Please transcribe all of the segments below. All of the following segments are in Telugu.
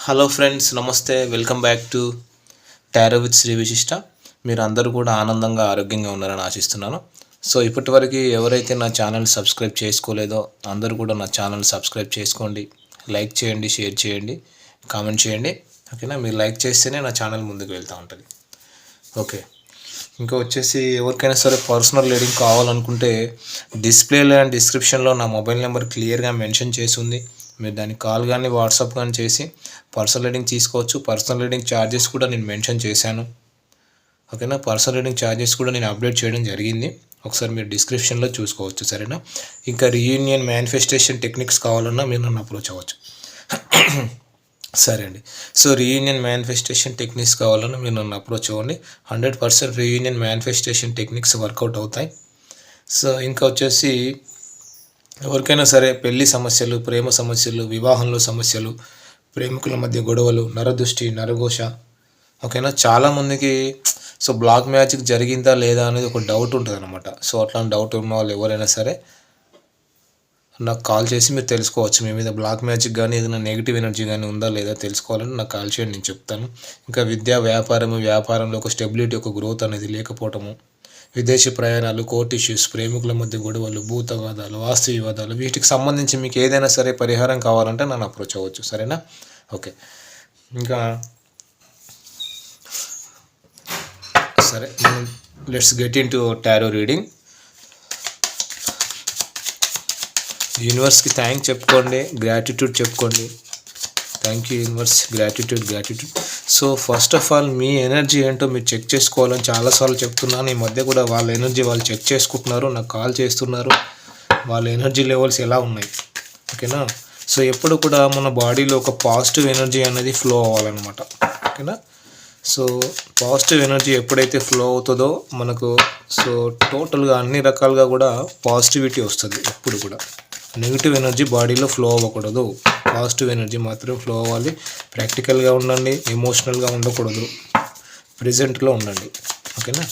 హలో ఫ్రెండ్స్, నమస్తే. Welcome back to tarot with Shri Vishishta. మీరు అందరూ కూడా ఆనందంగా ఆరోగ్యంగా ఉన్నారని ఆశిస్తున్నాను. సో ఇప్పటివరకు ఎవరైతే నా ఛానల్ సబ్స్క్రైబ్ చేసుకోలేదో అందరూ కూడా నా ఛానల్ సబ్స్క్రైబ్ చేసుకోండి. లైక్ చేయండి, షేర్ చేయండి, కామెంట్ చేయండి. ఓకేనా? మీరు లైక్ చేస్తేనే నా ఛానల్ ముందుకు వెళ్తూ ఉంటుంది. ఓకే, ఇంకా వచ్చేసి ఎవరికైనా సరే పర్సనల్ రీడింగ్ కావాలనుకుంటే డిస్ప్లేలో అండ్ డిస్క్రిప్షన్లో నా మొబైల్ నెంబర్ క్లియర్గా మెన్షన్ చేసి ఉంది. మీరు దానికి కాల్ కానీ వాట్సాప్ కానీ చేసి పర్సనల్ రీడింగ్ తీసుకోవచ్చు. పర్సనల్ రీడింగ్ ఛార్జెస్ కూడా నేను మెన్షన్ చేశాను. ఓకేనా? పర్సనల్ రీడింగ్ ఛార్జెస్ కూడా నేను అప్డేట్ చేయడం జరిగింది. ఒకసారి మీరు డిస్క్రిప్షన్లో చూసుకోవచ్చు. సరేనా? ఇంకా రీయూనియన్ మేనిఫెస్టేషన్ టెక్నిక్స్ కావాలన్నా మీరు నన్ను అప్రోచ్ అవ్వచ్చు. సరే అండి. సో రీయూనియన్ మేనిఫెస్టేషన్ టెక్నిక్స్ కావాలన్నా మీరు నన్ను అప్రోచ్ అవ్వండి. 100% రీయూనియన్ మేనిఫెస్టేషన్ టెక్నిక్స్ వర్కౌట్ అవుతాయి. సో ఇంకా వచ్చేసి ఎవరికైనా సరే పెళ్లి సమస్యలు, ప్రేమ సమస్యలు, వివాహంలో సమస్యలు, ప్రేమికుల మధ్య గొడవలు, నరదృష్టి, నరఘోష, ఓకేనా? చాలామందికి సో బ్లాక్ మ్యాజిక్ జరిగిందా లేదా అనేది ఒక డౌట్ ఉంటుంది అనమాట. సో అట్లాంటి డౌట్ ఉన్న వాళ్ళు ఎవరైనా సరే నాకు కాల్ చేసి మీరు తెలుసుకోవచ్చు. మీ మీద బ్లాక్ మ్యాజిక్ కానీ ఏదైనా నెగిటివ్ ఎనర్జీ కానీ ఉందా లేదా తెలుసుకోవాలని నాకు కాల్ చేయండి, నేను చెప్తాను. ఇంకా విద్య, వ్యాపారంలో ఒక స్టెబిలిటీ, ఒక గ్రోత్ అనేది లేకపోవటము, విదేశీ ప్రయాణాలు, కోర్ట్ ఇష్యూస్, ప్రేమికుల మధ్య గొడవలు, భూతవాదాలు, వాస్తు వివాదాలు, వీటికి సంబంధించి మీకు ఏదైనా సరే పరిహారం కావాలంటే నన్ను అప్రోచ్ అవ్వచ్చు. సరేనా? ఓకే, ఇంకా సరే, let's get into tarot reading. యూనివర్స్కి థ్యాంక్ చెప్పుకోండి, గ్రాటిట్యూడ్ చెప్పుకోండి. Thank you universe, gratitude. So first of all మీ ఎనర్జీ ఏంటో మీరు చెక్ చేసుకోవాలని చాలాసార్లు చెప్తున్నాను. ఈ మధ్య కూడా వాళ్ళ ఎనర్జీ వాళ్ళు చెక్ చేసుకుంటున్నారు, నాకు కాల్ చేస్తున్నారు. వాళ్ళ ఎనర్జీ లెవెల్స్ ఎలా ఉన్నాయి? ఓకేనా? సో ఎప్పుడు కూడా మన బాడీలో ఒక పాజిటివ్ ఎనర్జీ అనేది ఫ్లో అవ్వాలన్నమాట. ఓకేనా? సో పాజిటివ్ ఎనర్జీ ఎప్పుడైతే ఫ్లో అవుతుందో మనకు సో టోటల్గా అన్ని రకాలుగా కూడా పాజిటివిటీ వస్తుంది. ఎప్పుడు కూడా నెగిటివ్ ఎనర్జీ బాడీలో ఫ్లో అవ్వకూడదు, పాజిటివ్ ఎనర్జీ మాత్రం ఫ్లో అవ్వాలి. ప్రాక్టికల్గా ఉండండి, ఎమోషనల్గా ఉండకూడదు, ప్రెజెంట్లో ఉండండి. ఓకేనా?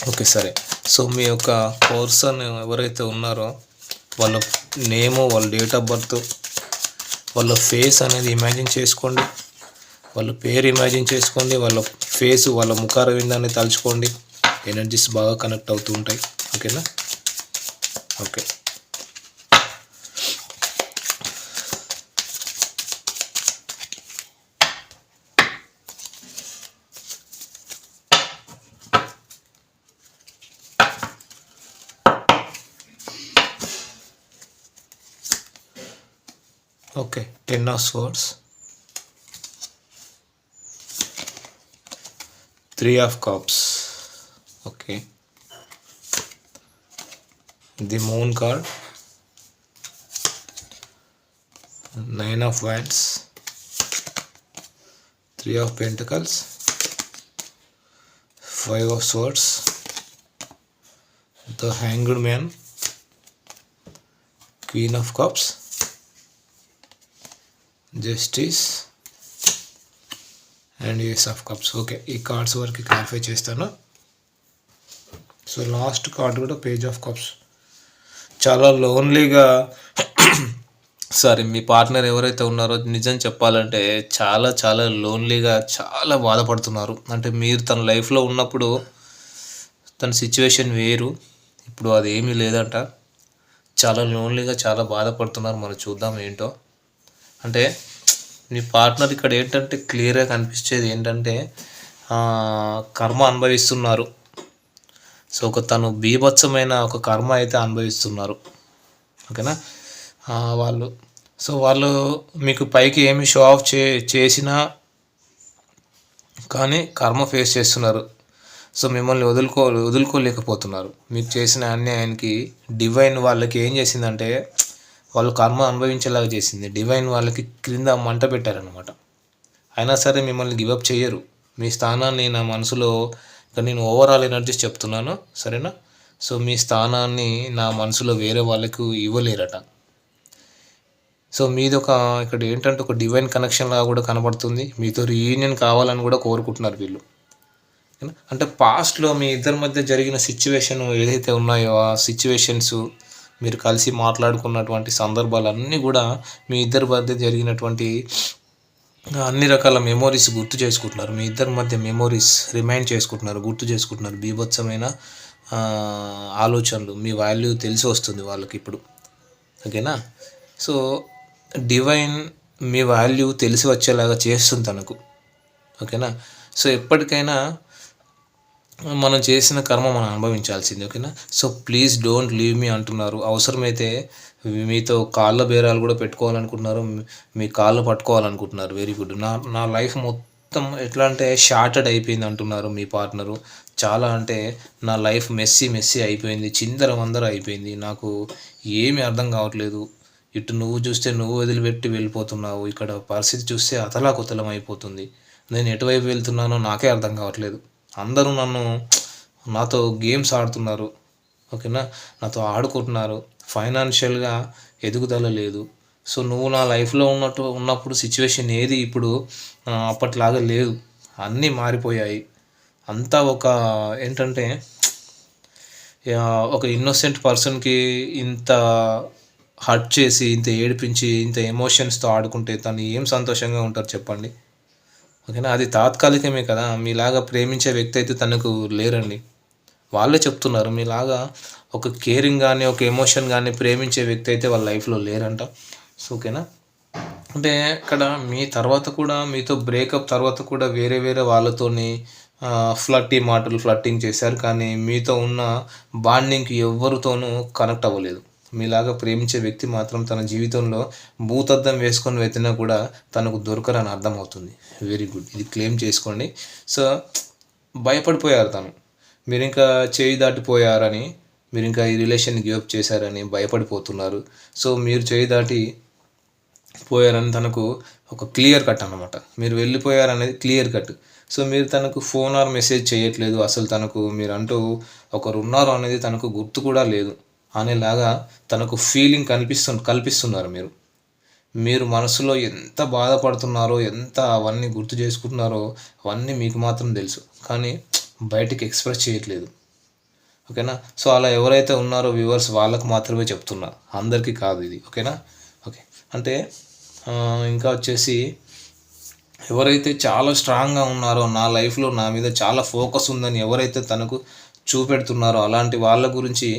ఓకే, సరే. సో మీ యొక్క పర్సన్ ఎవరైతే ఉన్నారో వాళ్ళ నేము, వాళ్ళ డేట్ ఆఫ్ బర్త్, వాళ్ళ ఫేస్ అనేది ఇమాజిన్ చేసుకోండి, వాళ్ళ పేరు ఇమాజిన్ చేసుకోండి, వాళ్ళ ఫేసు, వాళ్ళ ముఖార విందాన్ని తలుచుకోండి. ఎనర్జీస్ బాగా కనెక్ట్ అవుతూ ఉంటాయి. ఓకేనా? Okay, okay. 10 of Swords, 3 of Cups, okay. The Moon card, 9 of Wands, 3 of Pentacles, 5 of Swords, the Hanged Man, Queen of Cups, justice and ace of cups. Okay, ఈ కార్డ్స్ వరకు క్లారిఫై చేస్తాను. సో లాస్ట్ కార్డ్ కూడా పేజ్ ఆఫ్ కప్స్. చాలా లోన్లీగా మీ పార్ట్నర్ ఎవరైతే ఉన్నారో నిజం చెప్పాలంటే చాలా లోన్లీగా చాలా బాధపడుతున్నారు. అంటే మీరు తన లైఫ్లో ఉన్నప్పుడు తన సిచ్యువేషన్ వేరు, ఇప్పుడు అది ఏమీ లేదంట. చాలా లోన్లీగా చాలా బాధపడుతున్నారు. మనం చూద్దాం ఏంటో. అంటే మీ పార్ట్నర్ ఇక్కడ ఏంటంటే క్లియర్గా కనిపించేది ఏంటంటే కర్మ అనుభవిస్తున్నారు. సో తను బీభత్సమైన ఒక కర్మ అయితే అనుభవిస్తున్నారు. ఓకేనా? వాళ్ళు మీకు పైకి ఏమి షో ఆఫ్ చేసినా కానీ కర్మ ఫేస్ చేస్తున్నారు. సో మిమ్మల్ని వదులుకోలేకపోతున్నారు. మీకు చేసిన అన్యాయానికి డివైన్ వాళ్ళకి ఏం చేసిందంటే వాళ్ళు కర్మ అనుభవించేలాగా చేసింది. డివైన్ వాళ్ళకి క్రింద మంట పెట్టారనమాట. అయినా సరే మిమ్మల్ని గివప్ చేయరు. మీ స్థానాన్ని నా మనసులో నేను ఓవరాల్ ఎనర్జీస్ చెప్తున్నాను. సరేనా? సో మీ స్థానాన్ని నా మనసులో వేరే వాళ్ళకు ఇవ్వలేరట. సో మీది ఇక్కడ ఏంటంటే ఒక డివైన్ కనెక్షన్ లాగా కూడా కనబడుతుంది. మీతో రీయూనియన్ కావాలని కూడా కోరుకుంటున్నారు వీళ్ళు. అంటే పాస్ట్లో మీ ఇద్దరి మధ్య జరిగిన సిచ్యువేషన్ ఏదైతే ఉన్నాయో ఆ సిచ్యువేషన్స్, మీరు కలిసి మాట్లాడుకున్నటువంటి సందర్భాలన్నీ కూడా మీ ఇద్దరి మధ్య జరిగినటువంటి అన్ని రకాల మెమోరీస్ గుర్తు చేసుకుంటున్నారు. మీ ఇద్దరి మధ్య మెమోరీస్ రిమైండ్ చేసుకుంటున్నారు, గుర్తు చేసుకుంటున్నారు. బీభత్సమైన ఆలోచనలు, మీ వాల్యూ తెలిసి వస్తుంది వాళ్ళకిప్పుడు. ఓకేనా? సో డివైన్ మీ వాల్యూ తెలిసి వచ్చేలాగా చేస్తుంది తనకు. ఓకేనా? సో ఎప్పటికైనా మనం చేసిన కర్మ మనం అనుభవించాల్సింది. ఓకేనా? So please don't leave me అంటున్నారు. అవసరమైతే మీతో కాళ్ళ బేరాలు కూడా పెట్టుకోవాలనుకుంటున్నారు, మీ కాళ్ళు పట్టుకోవాలనుకుంటున్నారు. Very good. నా లైఫ్ మొత్తం ఎట్లా అంటే షార్టెడ్ అయిపోయింది అంటున్నారు మీ పార్ట్నరు. చాలా అంటే నా లైఫ్ మెస్సీ అయిపోయింది, చిందరవందర అయిపోయింది, నాకు ఏమీ అర్థం కావట్లేదు. ఇటు నువ్వు చూస్తే నువ్వు వదిలిపెట్టి వెళ్ళిపోతున్నావు, ఇక్కడ పరిస్థితి చూస్తే అతలాకుతలం అయిపోతుంది, నేను ఎటువైపు వెళ్తున్నానో నాకే అర్థం కావట్లేదు, అందరూ నాతో గేమ్స్ ఆడుతున్నారు. ఓకేనా? నాతో ఆడుకుంటున్నారు, ఫైనాన్షియల్గా ఎదుగుదల లేదు. సో నువ్వు నా లైఫ్లో ఉన్నప్పుడు సిచ్యువేషన్ ఏది ఇప్పుడు అప్పట్లాగా లేదు, అన్నీ మారిపోయాయి. అంతా ఏంటంటే ఒక ఇన్నోసెంట్ పర్సన్కి ఇంత హర్ట్ చేసి, ఇంత ఏడిపించి, ఇంత ఎమోషన్స్తో ఆడుకుంటే తను ఏం సంతోషంగా ఉంటారు చెప్పండి. ఓకేనా? అది తాత్కాలికమే కదా. మీలాగా ప్రేమించే వ్యక్తి అయితే తనకు లేరండి. వాళ్ళే చెప్తున్నారు, మీలాగా ఒక కేరింగ్ కానీ, ఒక ఎమోషన్ కానీ ప్రేమించే వ్యక్తి అయితే వాళ్ళ లైఫ్లో లేరంట. సో ఓకేనా? అంటే ఇక్కడ మీ తర్వాత కూడా, మీతో బ్రేకప్ తర్వాత కూడా వేరే వాళ్ళతోని ఫ్లట్టింగ్ చేశారు, కానీ మీతో ఉన్న బాండింగ్కి ఎవరితోనూ కనెక్ట్ అవ్వలేదు. మీలాగా ప్రేమించే వ్యక్తి మాత్రం తన జీవితంలో భూతద్దం వేసుకొని వెతినా కూడా తనకు దొరకరని అర్థమవుతుంది. వెరీ గుడ్, ఇది క్లెయిమ్ చేసుకోండి. సో భయపడిపోయారు తను, మీరు ఇంకా చేయి దాటిపోయారని, మీరు ఇంకా ఈ రిలేషన్ గివప్ చేశారని భయపడిపోతున్నారు. సో మీరు చేయి దాటి పోయారని తనకు ఒక క్లియర్ కట్ అన్నమాట. మీరు వెళ్ళిపోయారనేది క్లియర్ కట్. సో మీరు తనకు ఫోన్ ఆర్ మెసేజ్ చేయట్లేదు, అసలు తనకు మీరంటూ ఒకరు ఉన్నారు అనేది తనకు గుర్తు కూడా లేదు అనేలాగా తనకు ఫీలింగ్ కల్పిస్తున్నారు. మీరు మనసులో ఎంత బాధపడుతున్నారో, ఎంత అవన్నీ గుర్తు చేసుకుంటున్నారో అవన్నీ మీకు మాత్రం తెలుసు, కానీ బయటికి ఎక్స్ప్రెస్ చేయట్లేదు. ఓకేనా? సో అలా ఎవరైతే ఉన్నారో వ్యూవర్స్, వాళ్ళకు మాత్రమే చెప్తున్నా, అందరికీ కాదు ఇది. ఓకేనా? ఓకే. అంటే ఇంకా వచ్చేసి ఎవరైతే చాలా స్ట్రాంగ్గా ఉన్నారో, నా లైఫ్లో నా మీద చాలా ఫోకస్ ఉందని ఎవరైతే తనకు చూపెడుతున్నారో అలాంటి వాళ్ళ గురించి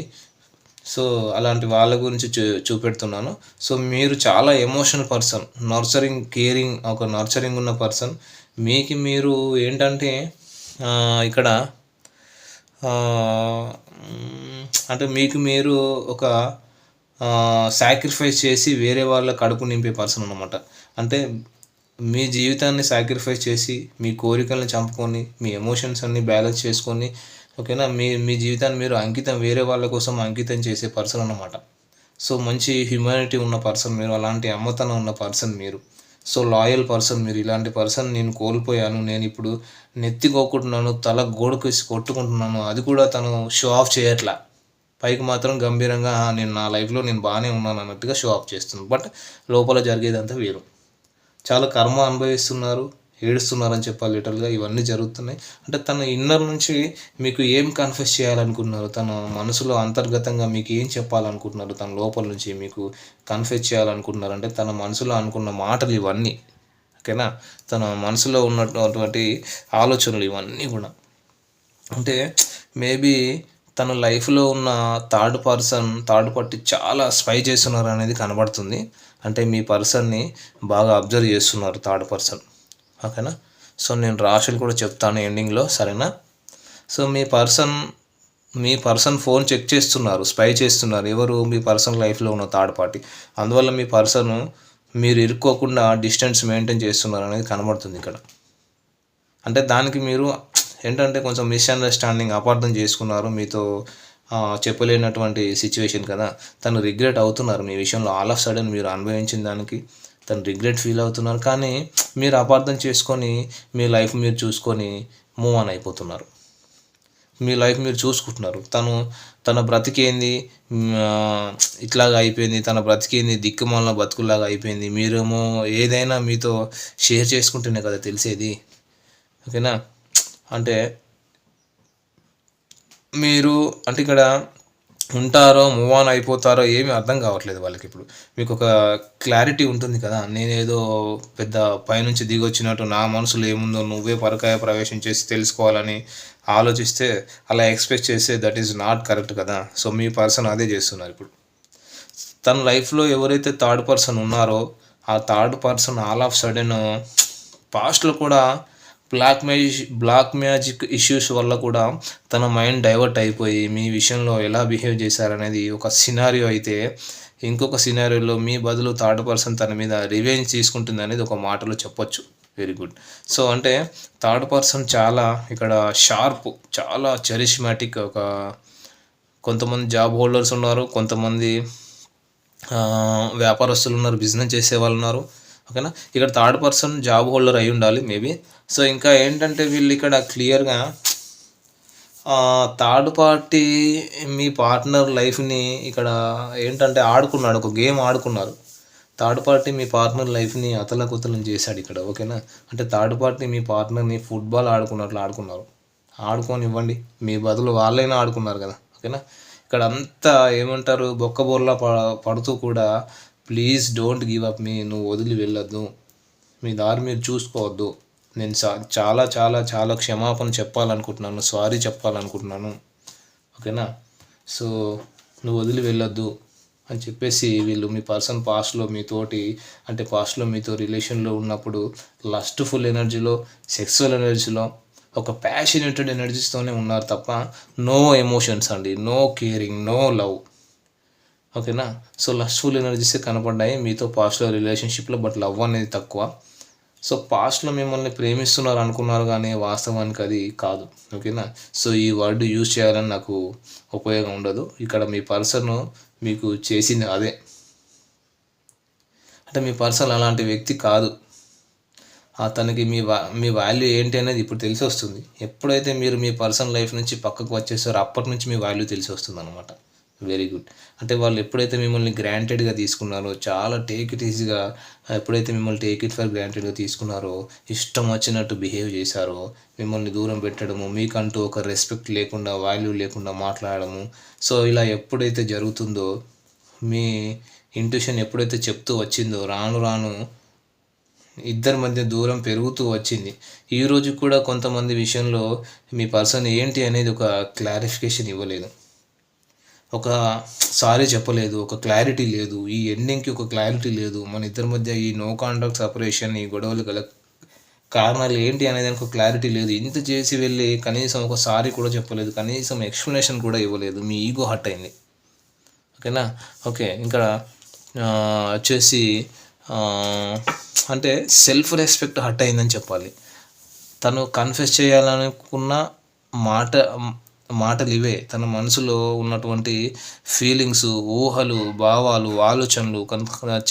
చూపెడుతున్నాను. సో మీరు చాలా ఎమోషనల్ పర్సన్, కేరింగ్, ఒక నర్చరింగ్ ఉన్న పర్సన్. మీరు ఏంటంటే ఇక్కడ అంటే మీరు ఒక సాక్రిఫైస్ చేసి వేరే వాళ్ళ కడుపు నింపే పర్సన్ అన్నమాట. అంటే మీ జీవితాన్ని సాక్రిఫైస్ చేసి, మీ కోరికలను చంపుకొని, మీ ఎమోషన్స్ అన్నీ బ్యాలెన్స్ చేసుకొని, ఓకేనా, మీ జీవితాన్ని మీరు వేరే వాళ్ళ కోసం అంకితం చేసే పర్సన్ అన్నమాట. సో మంచి హ్యూమానిటీ ఉన్న పర్సన్ మీరు, అలాంటి అమ్మతనం ఉన్న పర్సన్ మీరు. సో లాయల్ పర్సన్ మీరు. ఇలాంటి పర్సన్ నేను కోల్పోయాను, నేను ఇప్పుడు నెత్తికోకుంటున్నాను, తల గోడకేసి కొట్టుకుంటున్నాను, అది కూడా తను షో ఆఫ్ చేయట్లా. పైకి మాత్రం గంభీరంగా నేను నా లైఫ్లో నేను బాగానే ఉన్నాను అన్నట్టుగా షో ఆఫ్ చేస్తున్నాను, బట్ లోపల జరిగేదంతా వేరు. చాలా కర్మ అనుభవిస్తున్నారు, ఏడుస్తున్నారని చెప్పాలి లిటరల్గా. ఇవన్నీ జరుగుతున్నాయి. అంటే తన ఇన్నర్ నుంచి మీకు ఏం కన్ఫెస్ చేయాలనుకుంటున్నారు, తన మనసులో అంతర్గతంగా మీకు ఏం చెప్పాలనుకుంటున్నారు, తన లోపల నుంచి మీకు కన్ఫెస్ చేయాలనుకుంటున్నారు. అంటే తన మనసులో అనుకున్న మాటలు ఇవన్నీ. ఓకేనా? తన మనసులో ఉన్నటువంటి ఆలోచనలు ఇవన్నీ కూడా. అంటే మేబీ తన లైఫ్లో ఉన్న థర్డ్ పార్టీ చాలా స్పై చేస్తున్నారు అనేది కనబడుతుంది. అంటే మీ పర్సన్ని బాగా అబ్జర్వ్ చేస్తున్నారు థర్డ్ పర్సన్. ఓకేనా? సో నేను రాశులు కూడా చెప్తాను ఎండింగ్లో, సరేనా? సో మీ పర్సన్ ఫోన్ చెక్ చేస్తున్నారు, స్పై చేస్తున్నారు. ఎవరు? మీ పర్సన్ లైఫ్లో ఉన్న థర్డ్ పార్టీ. అందువల్ల మీ పర్సన్ మీరు ఇరుక్కోకుండా డిస్టెన్స్ మెయింటైన్ చేస్తున్నారు అనేది కనబడుతుంది ఇక్కడ. అంటే దానికి మీరు ఏంటంటే కొంచెం మిస్అండర్స్టాండింగ్, అపార్థం చేసుకున్నారు, మీతో చెప్పలేనటువంటి సిచ్యువేషన్ కదా. తను రిగ్రెట్ అవుతున్నారు మీ విషయంలో. ఆల్ ఆఫ్ సడన్ మీరు అనుభవించిన దానికి తను రిగ్రెట్ ఫీల్ అవుతున్నారు, కానీ మీరు అపార్థం చేసుకొని మీ లైఫ్ మీరు చూసుకొని మూవ్ ఆన్ అయిపోతున్నారు. మీ లైఫ్ మీరు చూసుకుంటున్నారు. తన బ్రతికేంది ఇట్లాగా అయిపోయింది, తన బ్రతికేంది దిక్కుమాలిన బతుకులాగా అయిపోయింది. మీరేమో ఏదైనా మీతో షేర్ చేసుకుంటేనే కదా తెలిసేది. ఓకేనా? అంటే ఇక్కడ ఉంటారో మూవ్ ఆన్ అయిపోతారో ఏమీ అర్థం కావట్లేదు వాళ్ళకి. ఇప్పుడు మీకు ఒక క్లారిటీ ఉంటుంది కదా, నేనేదో పెద్ద పైనుంచి దిగొచ్చినట్టు నా మనసులో ఏముందో నువ్వే పరకాయ ప్రవేశం చేసి తెలుసుకోవాలని ఆలోచిస్తే, అలా ఎక్స్పెక్ట్ చేస్తే దట్ ఈజ్ నాట్ కరెక్ట్ కదా. సో మీ పర్సన్ అదే చేస్తున్నారు ఇప్పుడు. తన లైఫ్లో ఎవరైతే థర్డ్ పర్సన్ ఉన్నారో ఆ third person all of sudden పాస్ట్లో కూడా బ్లాక్ మ్యాజిక్ ఇష్యూస్ వల్ల కూడా తన మైండ్ డైవర్ట్ అయిపోయి మీ విషయంలో ఎలా బిహేవ్ చేశారనేది ఒక సినారియో అయితే, ఇంకొక సినారియోలో మీ బదులు థర్డ్ పర్సన్ తన మీద రివెంజ్ తీసుకుంటుంది అనేది ఒక మాటలో చెప్పొచ్చు. Very good. సో అంటే థర్డ్ పర్సన్ చాలా ఇక్కడ షార్ప్, చాలా చరిష్మాటిక్. కొంతమంది జాబ్ హోల్డర్స్ ఉన్నారు, కొంతమంది వ్యాపారస్తులు ఉన్నారు, బిజినెస్ చేసే వాళ్ళు ఉన్నారు. ఓకేనా, ఇక్కడ థర్డ్ పర్సన్ జాబ్ హోల్డర్ అయి ఉండాలి మేబీ. సో ఇంకా ఏంటంటే వీళ్ళు ఇక్కడ క్లియర్గా థర్డ్ పార్టీ మీ పార్ట్నర్ లైఫ్ని ఇక్కడ ఏంటంటే ఆడుకున్నాడు, ఒక గేమ్ ఆడుకున్నారు. థర్డ్ పార్టీ మీ పార్ట్నర్ లైఫ్ని అతలకుతలం చేశాడు ఇక్కడ. ఓకేనా, అంటే థర్డ్ పార్టీ మీ పార్ట్నర్ని ఫుట్బాల్ ఆడుకున్నట్లు ఆడుకున్నారు. ఆడుకొని ఇవ్వండి, మీ బదులు వాళ్ళైనా ఆడుకున్నారు కదా. ఓకేనా, ఇక్కడ అంతా ఏమంటారు, బొక్కబోర్లా పడుతూ కూడా ప్లీజ్ డోంట్ గివ్ అప్ మీ, నువ్వు వదిలి వెళ్ళొద్దు, మీ దారి మీరు చూసుకోవద్దు, నేను చాలా చాలా చాలా క్షమాపణ చెప్పాలనుకుంటున్నాను, సారీ చెప్పాలనుకుంటున్నాను. ఓకేనా, సో నువ్వు వదిలి వెళ్ళొద్దు అని చెప్పేసి వీళ్ళు మీ పర్సన్ పాస్ట్లో మీతో రిలేషన్లో ఉన్నప్పుడు లస్ట్ఫుల్ ఎనర్జీలో, సెక్సువల్ ఎనర్జీలో, ఒక ప్యాషనేటెడ్ ఎనర్జీస్తోనే ఉన్నారు తప్ప నో ఎమోషన్స్ అండి, నో కేరింగ్, నో లవ్. ఓకేనా, సో లస్ట్ఫుల్ ఎనర్జీసే కనపడ్డాయి మీతో పాస్ట్లో రిలేషన్షిప్లో, బట్ లవ్ అనేది తక్కువ. సో పాస్ట్లో మిమ్మల్ని ప్రేమిస్తున్నారు అనుకున్నారు కానీ వాస్తవానికి అది కాదు. ఓకేనా, సో ఈ వర్డ్ యూజ్ చేయాలని నాకు ఉపయోగం ఉండదు. ఇక్కడ మీ పర్సన్ మీకు చేసింది అదే, అంటే మీ పర్సన్ అలాంటి వ్యక్తి కాదు. తనకి మీ వాల్యూ ఏంటి అనేది ఇప్పుడు తెలిసి వస్తుంది. ఎప్పుడైతే మీరు మీ పర్సనల్ లైఫ్ నుంచి పక్కకు వచ్చేసారో అప్పటి నుంచి మీ వాల్యూ తెలిసి వస్తుంది అనమాట. Very good. అంటే వాళ్ళు ఎప్పుడైతే మిమ్మల్ని గ్రాంటెడ్గా తీసుకున్నారో, చాలా టేక్ ఇట్ ఈజీగా, ఎప్పుడైతే మిమ్మల్ని టేక్ ఇట్ ఫర్ గ్రాంటెడ్గా తీసుకున్నారో, ఇష్టం వచ్చినట్టు బిహేవ్ చేశారో, మిమ్మల్ని దూరం పెట్టడము, మీకంటూ ఒక రెస్పెక్ట్ లేకుండా, వాల్యూ లేకుండా మాట్లాడము. సో ఇలా ఎప్పుడైతే జరుగుతుందో, మీ ఇంట్యూషన్ ఎప్పుడైతే చెప్తూ వచ్చిందో, రాను రాను ఇద్దరి మధ్య దూరం పెరుగుతూ వచ్చింది. ఈరోజు కూడా కొంతమంది విషయంలో మీ పర్సన్ ఏంటి అనేది ఒక క్లారిఫికేషన్ ఇవ్వలేదు, ఒక సారీ చెప్పలేదు, ఒక క్లారిటీ లేదు, ఈ ఎండింగ్కి ఒక క్లారిటీ లేదు. మన ఇద్దరి మధ్య ఈ నో కాంటాక్ట్ సపరేషన్, ఈ గొడవలు గల కారణాలు ఏంటి అనేది ఒక క్లారిటీ లేదు. ఇంత చేసి వెళ్ళి కనీసం ఒక సారీ కూడా చెప్పలేదు, కనీసం ఎక్స్ప్లెనేషన్ కూడా ఇవ్వలేదు. మీ ఈగో హర్ట్ అయింది. ఓకేనా, ఓకే. ఇంకా వచ్చేసి అంటే సెల్ఫ్ రెస్పెక్ట్ హర్ట్ అయిందని చెప్పాలి. తను కన్ఫెస్ చేయాలనుకున్న మాటలు ఇవే, తన మనసులో ఉన్నటువంటి ఫీలింగ్స్, ఊహలు, భావాలు, ఆలోచనలు,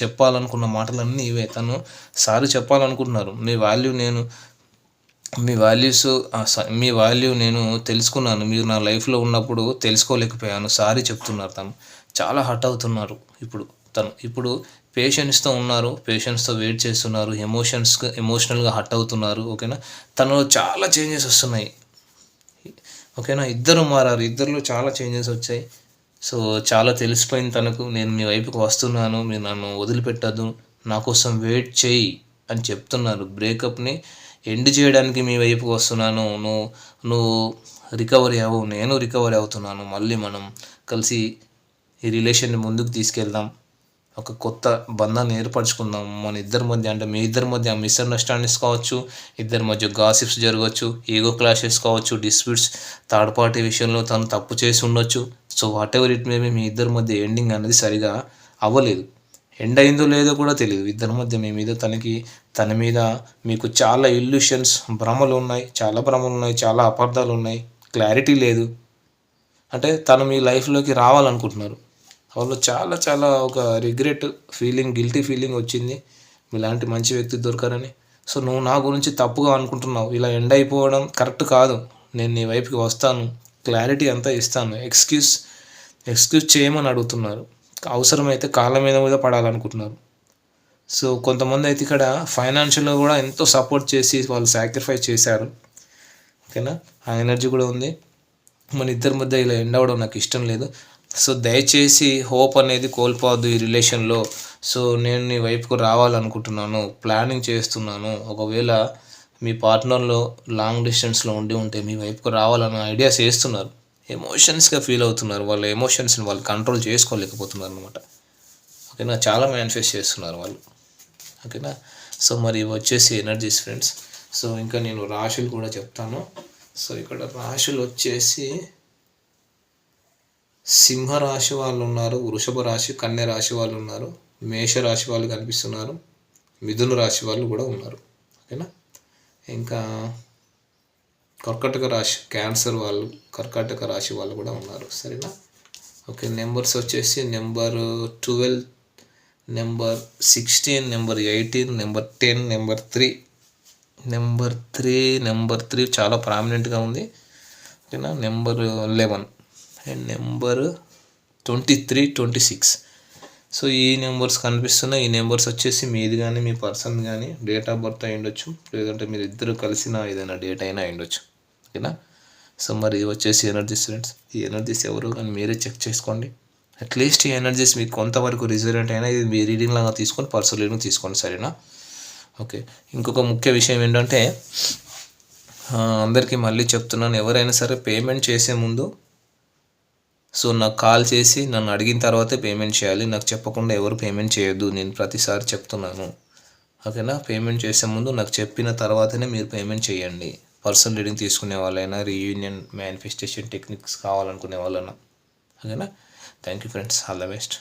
చెప్పాలనుకున్న మాటలన్నీ ఇవే. తను సారీ చెప్పాలనుకుంటున్నారు. మీ వాల్యూ నేను తెలుసుకున్నాను, మీరు నా లైఫ్లో ఉన్నప్పుడు తెలుసుకోలేకపోయాను, సారీ చెప్తున్నారు. తను చాలా హర్ట్ అవుతున్నారు. ఇప్పుడు పేషెన్స్తో ఉన్నారు, పేషెన్స్తో వెయిట్ చేస్తున్నారు, ఎమోషనల్గా హర్ట్ అవుతున్నారు. ఓకేనా, తనలో చాలా చేంజెస్ వస్తున్నాయి. ఓకేనా, ఇద్దరు మారారు, ఇద్దరిలో చాలా చేంజెస్ వచ్చాయి. సో చాలా తెలిసిపోయింది తనకు, నేను మీ వైపుకి వస్తున్నాను, మీరు నన్ను వదిలిపెట్టద్దు, నా కోసం వెయిట్ చేయి అని చెప్తున్నారు. బ్రేకప్ని ఎండ్ చేయడానికి మీ వైపుకి వస్తున్నాను, నువ్వు రికవరీ అవ్వు, నేను రికవరీ అవుతున్నాను, మళ్ళీ మనం కలిసి ఈ రిలేషన్ని ముందుకు తీసుకెళ్దాం, ఒక కొత్త బంధాన్ని ఏర్పరచుకుందాం. మన ఇద్దరి మధ్య, అంటే మీ ఇద్దరి మధ్య మిస్అండర్స్టాండింగ్స్ కావచ్చు, ఇద్దరి మధ్య గాసిప్స్ జరగవచ్చు, ఈగో క్లాషెస్ కావచ్చు, డిస్ప్యూట్స్, థర్డ్ పార్టీ విషయంలో తను తప్పు చేసి ఉండొచ్చు. So whatever it may be, మీ ఇద్దరి మధ్య ఎండింగ్ అనేది సరిగా అవ్వలేదు. ఎండ్ అయిందో లేదో కూడా తెలియదు ఇద్దరి మధ్య. తన మీద మీకు చాలా ఇల్యూషన్స్, భ్రమలు ఉన్నాయి, చాలా అపార్థాలు ఉన్నాయి, క్లారిటీ లేదు. అంటే తను మీ లైఫ్లోకి రావాలనుకుంటున్నారు, వాళ్ళు చాలా చాలా ఒక రిగ్రెట్ ఫీలింగ్, గిల్టీ ఫీలింగ్ వచ్చింది ఇలాంటి మంచి వ్యక్తి దొరకారని. సో నువ్వు నా గురించి తప్పుగా అనుకుంటున్నావు, ఇలా ఎండ్ అయిపోవడం కరెక్ట్ కాదు, నేను నీ వైపుకి వస్తాను, క్లారిటీ అంతా ఇస్తాను, ఎక్స్క్యూజ్ చేయమని అడుగుతున్నారు. అవసరమైతే కాళ్ళ మీద పడాలనుకుంటున్నారు. సో కొంతమంది అయితే ఇక్కడ ఫైనాన్షియల్గా కూడా ఎంతో సపోర్ట్ చేసి వాళ్ళు సాక్రిఫైస్ చేశారు. ఓకేనా, ఆ ఎనర్జీ కూడా ఉంది. మన ఇద్దరి మధ్య ఇలా ఎండ్ అవ్వడం నాకు ఇష్టం లేదు. సో దయచేసి హోప్ అనేది కోల్పోవద్దు ఈ రిలేషన్లో. సో నేను నీ వైపుకు రావాలనుకుంటున్నాను, ప్లానింగ్ చేస్తున్నాను. ఒకవేళ మీ పార్ట్నర్లో లాంగ్ డిస్టెన్స్లో ఉంటే మీ వైపుకు రావాలన్న ఐడియాస్ వేస్తున్నారు, ఎమోషన్స్గా ఫీల్ అవుతున్నారు, వాళ్ళ ఎమోషన్స్ని వాళ్ళు కంట్రోల్ చేసుకోలేకపోతున్నారు అనమాట. ఓకేనా, చాలా మేనిఫెస్ట్ చేస్తున్నారు వాళ్ళు. ఓకేనా, సో మరి ఇవి వచ్చేసి ఎనర్జీస్ ఫ్రెండ్స్. సో ఇంకా నేను రాశులు కూడా చెప్తాను. సో ఇక్కడ రాశులు వచ్చేసి సింహరాశి వాళ్ళు ఉన్నారు, వృషభ రాశి, కన్య రాశి వాళ్ళు ఉన్నారు, మేష రాశి వాళ్ళు కనిపిస్తున్నారు, మిథున రాశి వాళ్ళు కూడా ఉన్నారు. ఓకేనా, ఇంకా కర్కాటక రాశి, క్యాన్సర్ వాళ్ళు, కర్కాటక రాశి వాళ్ళు కూడా ఉన్నారు. సరేనా, ఓకే. నెంబర్స్ వచ్చేసి number 12, number 16, number 18, number 10, number 3. Number 3 చాలా ప్రామినెంట్గా ఉంది. ఓకేనా, నెంబర్ 11 అండ్ నెంబర్ 23, 26. సో ఈ నెంబర్స్ కనిపిస్తున్నాయి. ఈ నెంబర్స్ వచ్చేసి మీది కానీ మీ పర్సన్ కానీ డేట్ ఆఫ్ బర్త్ అయి ఉండొచ్చు, లేదంటే మీరు ఇద్దరు కలిసిన ఏదైనా డేట్ అయినా అయి ఉండొచ్చు. ఓకేనా, సో మరి వచ్చేసి ఎనర్జీస్ ఫ్రెండ్స్. ఈ ఎనర్జీస్ ఎవరు కానీ మీరే చెక్ చేసుకోండి. అట్లీస్ట్ ఈ ఎనర్జీస్ మీకు కొంతవరకు రిజల్ట్ అయినా ఇది మీ రీడింగ్ లాగా తీసుకొని పర్సనల్ రీడింగ్ తీసుకోండి. సరేనా, ఓకే. ఇంకొక ముఖ్య విషయం ఏంటంటే అందరికీ మళ్ళీ చెప్తున్నాను, ఎవరైనా సరే పేమెంట్ చేసే ముందు సో నాకు కాల్ చేసి నన్ను అడిగిన తర్వాతే పేమెంట్ చేయాలి. నాకు చెప్పకుండా ఎవరు పేమెంట్ చేయొద్దు, నేను ప్రతిసారి చెప్తున్నాను. ఓకేనా, పేమెంట్ చేసే ముందు నాకు చెప్పిన తర్వాతనే మీరు పేమెంట్ చేయండి. పర్సనల్ రీడింగ్ తీసుకునే వాళ్ళైనా, రీయూనియన్ మేనిఫెస్టేషన్ టెక్నిక్స్ కావాలనుకునే వాళ్ళైనా. ఓకేనా, thank you friends, all the best.